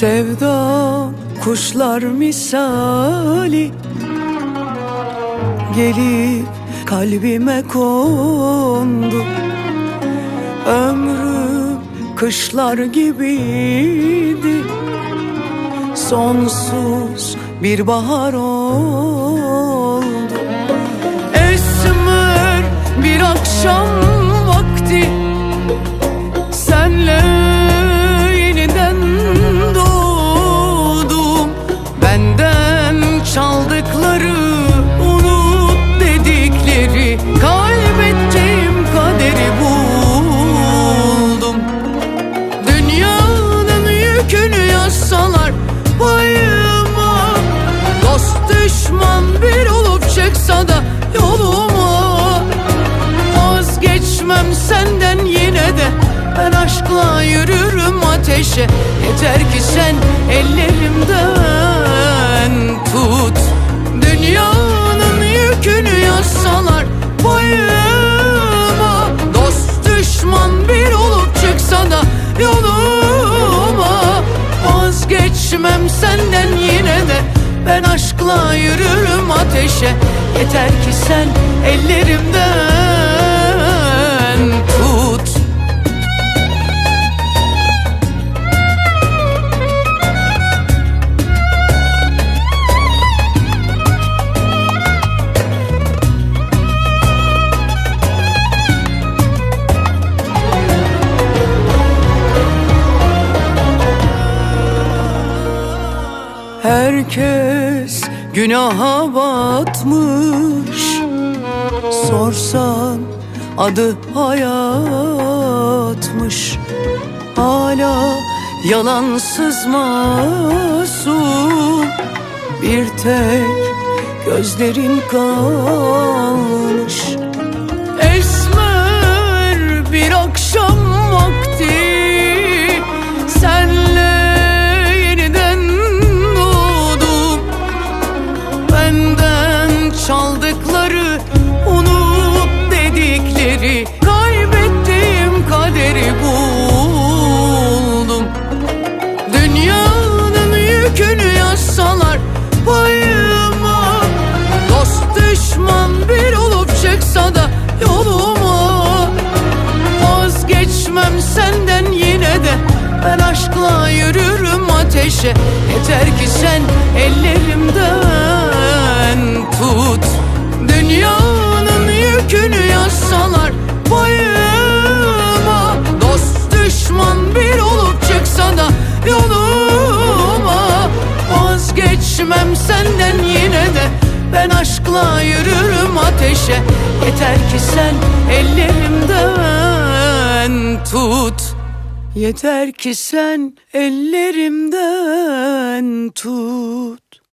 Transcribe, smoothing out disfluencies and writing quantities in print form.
Sevda kuşlar misali gelip kalbime kondu. Ömrüm kışlar gibiydi, sonsuz bir bahar oldu. Esmer bir akşam vakti senle yeniden doğdum. Benden çaldıkları, unut dedikleri, kaybettiğim kaderi buldum. Dünyanın yükünü yazsalar payıma, dost düşman bir olup çıksa da yoluma, vazgeçmem senden yine de. Ben aşkla yürürüm ateşe, yeter ki sen ellerimden tut. Dünyanın yükünü yazsalar payıma, dost düşman bir olup çıksa da yoluma, vazgeçmem senden yine de. Ben aşkla yürürüm ateşe, yeter ki sen ellerimden tut. Herkes günaha batmış, sorsan adı hayatmış. Hala yalansız masum, bir tek gözlerin kalmış. Esmer bir akşam vakti senle çaldıkları, unut dedikleri, kaybettiğim kaderi buldum. Dünyanın yükünü yazsalar payıma, dost düşman bir olup çıksa da yoluma, vazgeçmem senden yine de. Ben aşkla yürürüm ateşe, yeter ki sen ellerimden tut. Dünyanın yükünü yazsalar payıma, dost düşman bir olup çıksa da yoluma, vazgeçmem senden yine de. Ben aşkla yürürüm ateşe, yeter ki sen ellerimden tut. Yeter ki sen ellerimden tut.